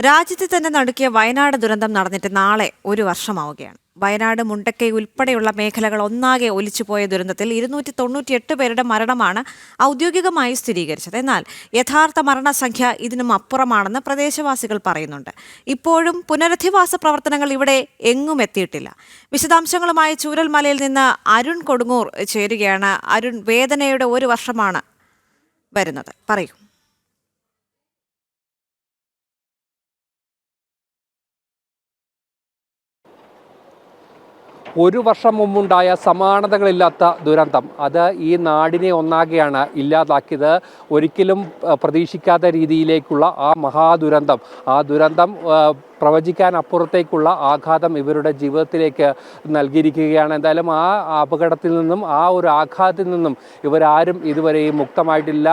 രാജ്യത്തെ തന്നെ നടുക്കിയ വയനാട് ദുരന്തം നടന്നിട്ട് നാളെ ഒരു വർഷമാവുകയാണ്. വയനാട് മുണ്ടക്കൈ ഉൾപ്പെടെയുള്ള മേഖലകൾ ഒന്നാകെ ഒലിച്ചുപോയ ദുരന്തത്തിൽ 298 പേരുടെ മരണമാണ് ഔദ്യോഗികമായി സ്ഥിരീകരിച്ചത്. എന്നാൽ യഥാർത്ഥ മരണസംഖ്യ ഇതിനും അപ്പുറമാണെന്ന് പ്രദേശവാസികൾ പറയുന്നുണ്ട്. ഇപ്പോഴും പുനരധിവാസ പ്രവർത്തനങ്ങൾ ഇവിടെ എങ്ങും എത്തിയിട്ടില്ല. വിശദാംശങ്ങളുമായി ചൂരൽമലയിൽ നിന്ന് അരുൺ കൊടുങ്ങൂർ ചേരുകയാണ്. അരുൺ, വേദനയുടെ ഒരു വർഷമാണ് വരുന്നത്, പറയൂ. ഒരു വർഷം മുമ്പുണ്ടായ സമാനതകളില്ലാത്ത ദുരന്തം അത് ഈ നാടിനെ ഒന്നാകെയാണ് ഇല്ലാതാക്കിയത്. ഒരിക്കലും പ്രതീക്ഷിക്കാത്ത രീതിയിലേക്കുള്ള ആ മഹാദുരന്തം, ആ ദുരന്തം പ്രവചിക്കാൻ അപ്പുറത്തേക്കുള്ള ആഘാതം ഇവരുടെ ജീവിതത്തിലേക്ക് നൽകിയിരിക്കുകയാണ്. എന്തായാലും ആ അപകടത്തിൽ നിന്നും, ആ ഒരു ആഘാതത്തിൽ നിന്നും ഇവരാരും ഇതുവരെയും മുക്തമായിട്ടില്ല.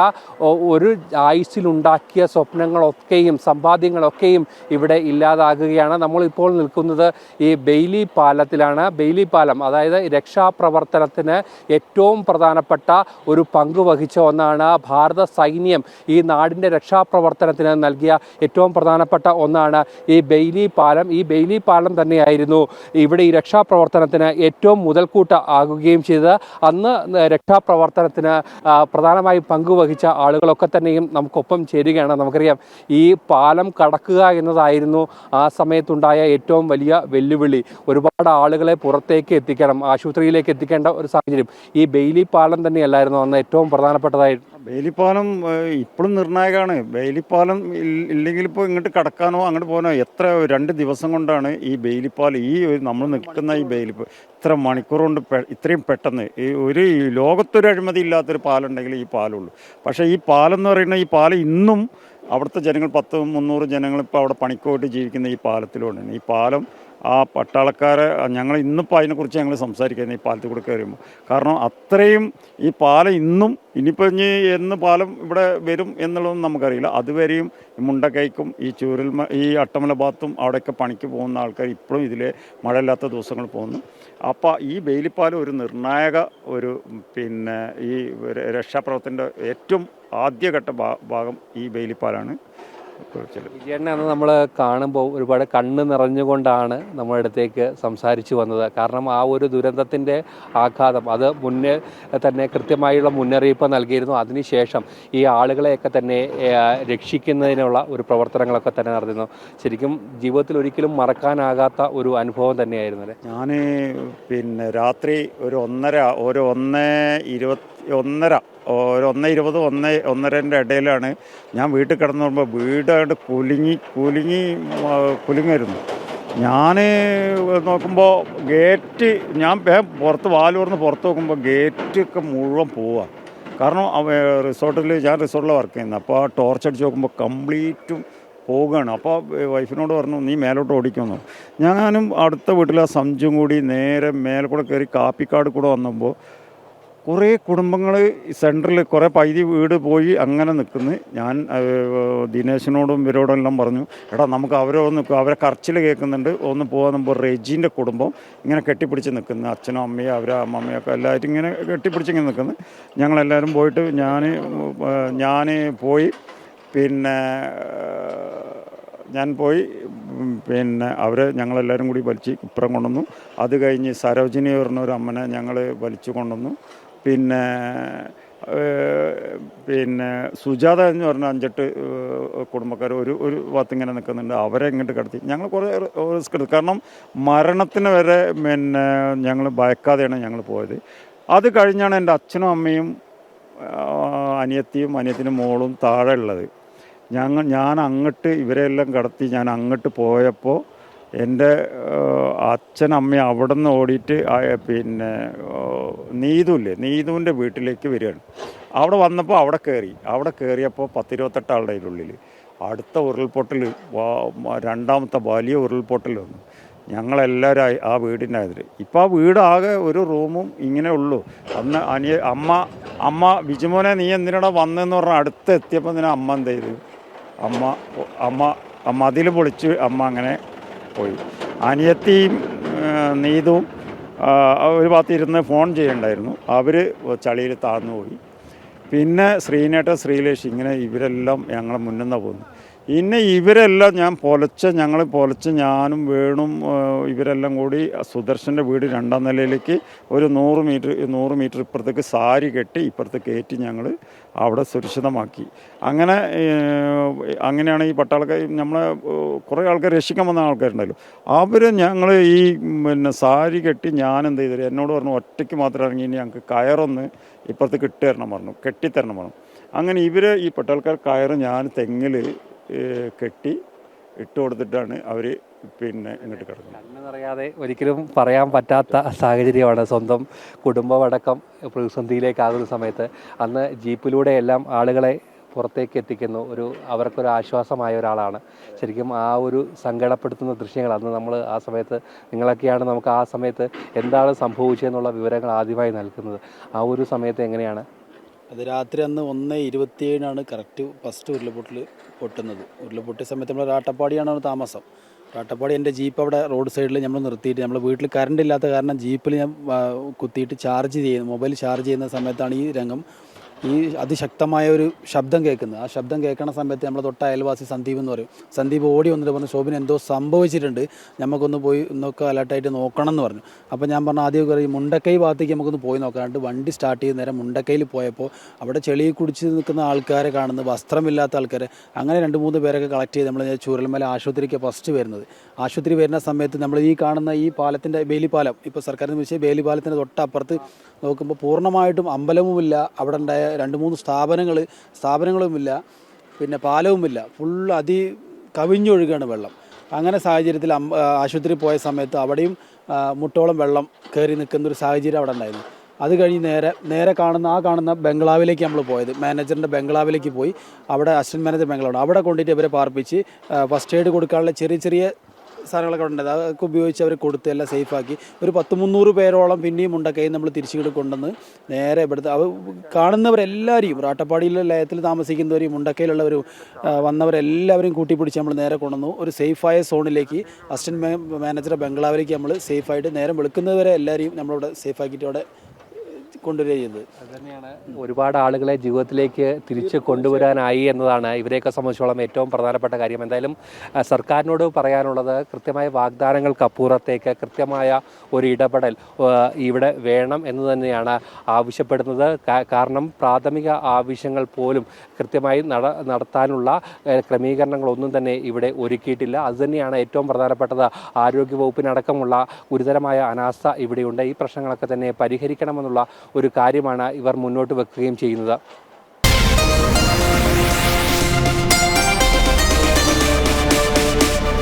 ഒരു ആയുസ്സിലുണ്ടാക്കിയ സ്വപ്നങ്ങളൊക്കെയും സമ്പാദ്യങ്ങളൊക്കെയും ഇവിടെ ഇല്ലാതാകുകയാണ്. നമ്മളിപ്പോൾ നിൽക്കുന്നത് ഈ ബെയിലി പാലത്തിലാണ്. ബെയിലി പാലം അതായത് രക്ഷാപ്രവർത്തനത്തിന് ഏറ്റവും പ്രധാനപ്പെട്ട ഒരു പങ്ക് വഹിച്ച ഒന്നാണ്. ഭാരത സൈന്യം ഈ നാടിൻ്റെ രക്ഷാപ്രവർത്തനത്തിന് നൽകിയ ഏറ്റവും പ്രധാനപ്പെട്ട ഒന്നാണ് ഈ ബെയിലി പാലം. ഈ ബെയിലി പാലം തന്നെയായിരുന്നു ഇവിടെ ഈ രക്ഷാപ്രവർത്തനത്തിന് ഏറ്റവും മുതൽക്കൂട്ട് ആകുകയും ചെയ്തത്. അന്ന് രക്ഷാപ്രവർത്തനത്തിന് പ്രധാനമായും പങ്കുവഹിച്ച ആളുകളൊക്കെ തന്നെയും നമുക്കൊപ്പം ചേരുകയാണ്. നമുക്കറിയാം, ഈ പാലം കടക്കുക എന്നതായിരുന്നു ആ സമയത്തുണ്ടായ ഏറ്റവും വലിയ വെല്ലുവിളി. ഒരുപാട് ആളുകളെ പുറത്തേക്ക് എത്തിക്കണം, ആശുപത്രിയിലേക്ക് എത്തിക്കേണ്ട ഒരു സാഹചര്യം. ഈ ബെയിലി പാലം തന്നെയല്ലായിരുന്നു അന്ന് ഏറ്റവും പ്രധാനപ്പെട്ടതായിട്ട്? ബെയിലിപ്പാലം ഇപ്പോഴും നിർണായകമാണ്. ബെയിലിപ്പാലം ഇല്ലെങ്കിൽ ഇപ്പോൾ ഇങ്ങോട്ട് കടക്കാനോ അങ്ങോട്ട് പോകാനോ 2 ദിവസം കൊണ്ടാണ് ഈ ബെയിലിപ്പാലം, നമ്മൾ നിൽക്കുന്ന ഈ ബെയിലിപ്പാലം ഇത്ര മണിക്കൂർ കൊണ്ട് ഇത്രയും പെട്ടെന്ന് ഒരു ലോകത്തൊരു അഴിമതി ഇല്ലാത്തൊരു പാലം ഉണ്ടെങ്കിൽ ഈ പാലമുള്ളൂ. പക്ഷേ ഈ പാലം എന്ന് പറയുന്ന ഈ പാലം ഇന്നും അവിടുത്തെ ജനങ്ങൾ 100-300 ജനങ്ങൾ ഇപ്പോൾ അവിടെ പണിക്കോട്ട് ജീവിക്കുന്ന ഈ പാലത്തിലൂടെയാണ്. ഈ പാലം ആ പട്ടാളക്കാരെ ഞങ്ങൾ ഇന്നിപ്പോൾ അതിനെക്കുറിച്ച് ഞങ്ങൾ സംസാരിക്കുന്നത് ഈ പാലത്തിൽ കൂടെ കയറുമ്പോൾ. കാരണം അത്രയും ഈ പാലം ഇന്നും, ഇനിയിപ്പോൾ ഇനി എന്ന് പാലം ഇവിടെ വരും എന്നുള്ളതൊന്നും നമുക്കറിയില്ല. അതുവരെയും മുണ്ടക്കൈക്കും ഈ ഈ അട്ടമല ഭാഗത്തും അവിടെയൊക്കെ പണിക്ക് പോകുന്ന ആൾക്കാർ ഇപ്പോഴും ഇതിലെ മഴയില്ലാത്ത ദിവസങ്ങൾ പോകുന്നു. അപ്പോൾ ഈ ബെയിലിപ്പാലം ഒരു നിർണായക ഈ രക്ഷാപ്രവർത്തനത്തിൻ്റെ ഏറ്റവും ആദ്യഘട്ട ഭാഗം ഈ ബെയിലിപ്പാലാണ്. വിജയണ്ണ അന്ന് നമ്മൾ കാണുമ്പോൾ ഒരുപാട് കണ്ണ് നിറഞ്ഞുകൊണ്ടാണ് നമ്മുടെ അടുത്തേക്ക് സംസാരിച്ചു വന്നത്. കാരണം ആ ഒരു ദുരന്തത്തിൻ്റെ ആഘാതം അത് മുന്നേ തന്നെ കൃത്യമായുള്ള മുന്നറിയിപ്പ് നൽകിയിരുന്നു. അതിനുശേഷം ഈ ആളുകളെയൊക്കെ തന്നെ രക്ഷിക്കുന്നതിനുള്ള ഒരു പ്രവർത്തനങ്ങളൊക്കെ തന്നെ നടന്നിരുന്നു. ശരിക്കും ജീവിതത്തിൽ ഒരിക്കലും മറക്കാനാകാത്ത ഒരു അനുഭവം തന്നെയായിരുന്നു അല്ലേ? ഞാൻ രാത്രി ഒരു 1:20 ഒരു 1:20-1:30 ഇടയിലാണ് ഞാൻ വീട്ടിൽ കിടന്നു വരുമ്പോൾ വീടായിട്ട് കുലുങ്ങായിരുന്നു. ഞാൻ നോക്കുമ്പോൾ ഗേറ്റ്, ഞാൻ പുറത്ത് വാല് തുറന്ന് പുറത്ത് നോക്കുമ്പോൾ ഗേറ്റൊക്കെ മുഴുവൻ പോവുക. കാരണം ഞാൻ റിസോർട്ടിൽ വർക്ക് ചെയ്യുന്നത്. അപ്പോൾ ടോർച്ച് അടിച്ച് നോക്കുമ്പോൾ കംപ്ലീറ്റും പോവുകയാണ്. അപ്പോൾ വൈഫിനോട് പറഞ്ഞു, നീ മേലോട്ട് ഓടിക്കുമെന്നു. ഞാനും അടുത്ത വീട്ടിലെ സഞ്ജും കൂടി നേരെ മേലെ കൂടെ കയറി കാപ്പിക്കാട് കൂടെ വന്നപ്പോൾ കുറേ കുടുംബങ്ങൾ സെൻറ്ററിൽ കുറേ പൈതി വീട് പോയി അങ്ങനെ നിൽക്കുന്നു. ഞാൻ ദിനേശിനോടും ഇവരോടെല്ലാം പറഞ്ഞു, എടാ നമുക്ക് അവരെ കരച്ചിൽ കേൾക്കുന്നുണ്ട്, ഒന്ന് പോകാൻ. നമ്മൾ റെജീൻ്റെ കുടുംബം ഇങ്ങനെ കെട്ടിപ്പിടിച്ച് നിൽക്കുന്നു, അച്ഛനും അമ്മയും അവരെ അമ്മമ്മയൊക്കെ എല്ലാവരും ഇങ്ങനെ കെട്ടിപ്പിടിച്ചിങ്ങനെ നിൽക്കുന്നു. ഞങ്ങളെല്ലാവരും പോയിട്ട് ഞാൻ പോയി അവരെ ഞങ്ങളെല്ലാവരും കൂടി വലിച്ച് ഇപ്പുറം കൊണ്ടുവന്നു. അത് കഴിഞ്ഞ് സരോജിനി പറഞ്ഞ ഒരു അമ്മനെ ഞങ്ങൾ വലിച്ചു കൊണ്ടുവന്നു. പിന്നെ സുജാത എന്ന് പറഞ്ഞ 5-8 കുടുംബക്കാർ ഒരു ഭാഗത്ത് ഇങ്ങനെ നിൽക്കുന്നുണ്ട്. അവരെ ഇങ്ങോട്ട് കടത്തി ഞങ്ങൾ കുറേ റിസ്ക് എടുത്തു. കാരണം മരണത്തിന് വരെ ഞങ്ങൾ ഭയക്കാതെയാണ് ഞങ്ങൾ പോയത്. അത് കഴിഞ്ഞാണ് എൻ്റെ അച്ഛനും അമ്മയും അനിയത്തിൻ്റെ മോളും താഴെ ഉള്ളത്. ഞാൻ അങ്ങോട്ട് ഇവരെല്ലാം കടത്തി ഞാൻ അങ്ങോട്ട് പോയപ്പോൾ എൻ്റെ അച്ഛനമ്മ അവിടെ നിന്ന് ഓടിയിട്ട് നീതുവിൻ്റെ വീട്ടിലേക്ക് വരികയാണ്. അവിടെ വന്നപ്പോൾ അവിടെ കയറിയപ്പോൾ 10-28 ആളുടെ ഉള്ളിൽ അടുത്ത ഉരുൾപൊട്ടൽ, രണ്ടാമത്തെ വലിയ ഉരുൾപൊട്ടൽ വന്നു. ഞങ്ങളെല്ലാവരും ആ വീടിൻ്റെ അതിൽ. ഇപ്പോൾ ആ വീട് ആകെ ഒരു റൂമും ഇങ്ങനെ ഉള്ളൂ. അന്ന് അമ്മ ബിജുമോനെ നീ എന്തിനാണ് വന്നതെന്ന് പറഞ്ഞാൽ അടുത്ത് എത്തിയപ്പോൾ ഇതിനെ അമ്മ എന്ത് ചെയ്തു, അമ്മ അതിൽ പൊളിച്ച് അമ്മ അങ്ങനെ പോയി. അനിയത്തിയും നീതും ഒരു ഭാഗത്ത് ഇരുന്ന് ഫോൺ ചെയ്യണ്ടായിരുന്നു. അവർ ചളിയിൽ താഴ്ന്നു പോയി. പിന്നെ ശ്രീനേട്ടൻ, ശ്രീലേഷ് ഇങ്ങനെ ഇവരെല്ലാം ഞങ്ങളെ മുന്നിൽ നിന്ന് പോകുന്നു. പിന്നെ ഇവരെല്ലാം ഞങ്ങൾ പൊലച്ച് ഞാനും വേണും ഇവരെല്ലാം കൂടി സുദർശൻ്റെ വീട് 2ാം നിലയിലേക്ക് ഒരു 100 മീറ്റർ ഇപ്പുറത്തേക്ക് സാരി കെട്ടി ഇപ്പുറത്ത് കയറ്റി ഞങ്ങൾ അവിടെ സുരക്ഷിതമാക്കി. അങ്ങനെയാണ് ഈ പട്ടാളക്കാർ നമ്മളെ കുറേ ആൾക്കാർ രക്ഷിക്കാൻ വന്ന ആൾക്കാരുണ്ടല്ലോ, അവർ ഞങ്ങൾ ഈ സാരി കെട്ടി ഞാനെന്ത് ചെയ്തു, എന്നോട് പറഞ്ഞു ഒറ്റയ്ക്ക് മാത്രം ഇറങ്ങി ഇനി ഞങ്ങൾക്ക് കയറൊന്ന് ഇപ്പുറത്തേക്ക് കെട്ടിത്തരണം പറഞ്ഞു. അങ്ങനെ ഈ പട്ടാൾക്കാർ കയറ് ഞാൻ തെങ്ങിൽ കെട്ടി ഇട്ട് കൊടുത്തിട്ടാണ് അവർ ഇങ്ങോട്ട് കിടക്കുന്നത്. കണ്ണെന്നറിയാതെ ഒരിക്കലും പറയാൻ പറ്റാത്ത സാഹചര്യമാണ്. സ്വന്തം കുടുംബമടക്കം പ്രതിസന്ധിയിലേക്കാകുന്ന സമയത്ത് അന്ന് ജീപ്പിലൂടെ എല്ലാം ആളുകളെ പുറത്തേക്ക് എത്തിക്കുന്നു. അവർക്കൊരു ആശ്വാസമായ ഒരാളാണ്. ശരിക്കും ആ ഒരു സങ്കടപ്പെടുത്തുന്ന ദൃശ്യങ്ങൾ അന്ന് നമ്മൾ ആ സമയത്ത് നിങ്ങളൊക്കെയാണ് നമുക്ക് ആ സമയത്ത് എന്താണ് സംഭവിച്ചതെന്നുള്ള വിവരങ്ങൾ ആദ്യമായി നൽകുന്നത്. ആ ഒരു സമയത്ത് എങ്ങനെയാണ് അത്? രാത്രി അന്ന് 1:27 കറക്റ്റ് ഫസ്റ്റ് ഉരുൾപൊട്ടൽ പൊട്ടുന്നത്. ഉരുൾപൊട്ടിയ സമയത്ത് നമ്മൾ രാട്ടപ്പാടിയാണ് താമസം. രാട്ടപ്പാടി എൻ്റെ ജീപ്പ് അവിടെ റോഡ് സൈഡിൽ നമ്മൾ നിർത്തിയിട്ട്, നമ്മൾ വീട്ടിൽ കറണ്ട് ഇല്ലാത്ത കാരണം ജീപ്പിൽ ഞാൻ കുത്തിയിട്ട് മൊബൈൽ ചാർജ് ചെയ്യുന്ന സമയത്താണ് ഈ രംഗം, ഈ അതിശക്തമായ ഒരു ശബ്ദം കേൾക്കുന്നത്. ആ ശബ്ദം കേൾക്കുന്ന സമയത്ത് നമ്മൾ തൊട്ട അയൽവാസി സന്ദീപ് എന്ന് പറയും. സന്ദീപ് ഓടി വന്നിട്ട് പറഞ്ഞു, ശോഭിന് എന്തോ സംഭവിച്ചിട്ടുണ്ട്, നമുക്കൊന്ന് പോയി ഒന്നൊക്കെ അലർട്ടായിട്ട് നോക്കണം എന്ന് പറഞ്ഞു. അപ്പോൾ ഞാൻ പറഞ്ഞു ആദ്യം ഈ മുണ്ടക്കൈ ഭാഗത്തേക്ക് നമുക്കൊന്ന് പോയി നോക്കാനായിട്ട് വണ്ടി സ്റ്റാർട്ട് ചെയ്ത് നേരം മുണ്ടക്കൈയിൽ പോയപ്പോൾ അവിടെ ചെളി കുടിച്ച് നിൽക്കുന്ന ആൾക്കാരെ കാണുന്നത്, വസ്ത്രമില്ലാത്ത ആൾക്കാരെ. അങ്ങനെ 2-3 പേരൊക്കെ കളക്ട് ചെയ്ത് നമ്മൾ ചൂരൽമല ആശുപത്രിക്ക് ഫസ്റ്റ് വരുന്നത്. ആശുപത്രി വരുന്ന സമയത്ത് നമ്മൾ ഈ കാണുന്ന ഈ പാലത്തിൻ്റെ ബേലിപ്പാലം, ഇപ്പോൾ സർക്കാരിന് വിളിച്ച ബേലിപ്പാലത്തിൻ്റെ തൊട്ടപ്പുറത്ത് നോക്കുമ്പോൾ പൂർണ്ണമായിട്ടും അമ്പലവുമില്ല, അവിടെ ഉണ്ടായ 2-3 സ്ഥാപനങ്ങളുമില്ല, പിന്നെ പാലവുമില്ല, ഫുൾ കവിഞ്ഞൊഴുകാണ് വെള്ളം. അങ്ങനെ സാഹചര്യത്തിൽ ആശുപത്രി പോയ സമയത്ത് അവിടെയും മുട്ടോളം വെള്ളം കയറി നിൽക്കുന്ന ഒരു സാഹചര്യം അവിടെ ഉണ്ടായിരുന്നു. അത് കഴിഞ്ഞ് നേരെ കാണുന്ന ബംഗ്ലാവിലേക്ക് നമ്മൾ പോയത്. മാനേജറിൻ്റെ ബംഗ്ലാവിലേക്ക് പോയി. അവിടെ അസിസ്റ്റന്റ് മാനേജർ ബംഗ്ലാവുണ്ട്, അവിടെ കൊണ്ടിട്ട് ഇവരെ പാർപ്പിച്ച് ഫസ്റ്റ് എയ്ഡ് കൊടുക്കാനുള്ള ചെറിയ സാധനങ്ങളൊക്കെ ഉണ്ടായത് അതൊക്കെ ഉപയോഗിച്ച് അവർ കൊടുത്ത് എല്ലാം സേഫാക്കി. ഒരു 100-300 പേരോളം പിന്നെയും മുണ്ടക്കൈയിൽ നമ്മൾ തിരിച്ചു കൊണ്ടുവന്ന് നേരെ ഇവിടുത്തെ കാണുന്നവരെല്ലാവരെയും, റാട്ടപ്പാടിയിലെ ലയത്തിൽ താമസിക്കുന്നവരെയും മുണ്ടക്കയിലുള്ളവരും വന്നവരെല്ലാവരെയും കൂട്ടിപ്പിടിച്ച് നമ്മൾ നേരെ കൊണ്ടുവന്നു ഒരു സേഫായ സോണിലേക്ക്, അസിസ്റ്റന്റ് മാനേജറുടെ ബംഗ്ലാവിലേക്ക് നമ്മൾ സേഫായിട്ട് നേരം വെളുക്കുന്നവരെ എല്ലാവരെയും നമ്മളിവിടെ സേഫാക്കിയിട്ട് അവിടെ കൊണ്ടുവരിക ചെയ്തത്. അതുതന്നെയാണ് ഒരുപാട് ആളുകളെ ജീവിതത്തിലേക്ക് തിരിച്ച് കൊണ്ടുവരാനായി എന്നതാണ് ഇവരെയൊക്കെ സംബന്ധിച്ചോളം ഏറ്റവും പ്രധാനപ്പെട്ട കാര്യം. എന്തായാലും സർക്കാരിനോട് പറയാനുള്ളത് കൃത്യമായ വാഗ്ദാനങ്ങൾക്കപ്പുറത്തേക്ക് കൃത്യമായ ഒരു ഇടപെടൽ ഇവിടെ വേണം എന്ന് തന്നെയാണ് ആവശ്യപ്പെടുന്നത്. കാരണം പ്രാഥമിക ആവശ്യങ്ങൾ പോലും കൃത്യമായി നടത്താനുള്ള ക്രമീകരണങ്ങളൊന്നും തന്നെ ഇവിടെ ഒരുക്കിയിട്ടില്ല. അതുതന്നെയാണ് ഏറ്റവും പ്രധാനപ്പെട്ടത്. ആരോഗ്യവകുപ്പിനടക്കമുള്ള ഗുരുതരമായ അനാസ്ഥ ഇവിടെയുണ്ട്. ഈ പ്രശ്നങ്ങളൊക്കെ തന്നെ പരിഹരിക്കണമെന്നുള്ള ഒരു കാര്യമാണ് ഇവർ മുന്നോട്ട് വെക്കുകയും ചെയ്യുന്നത്.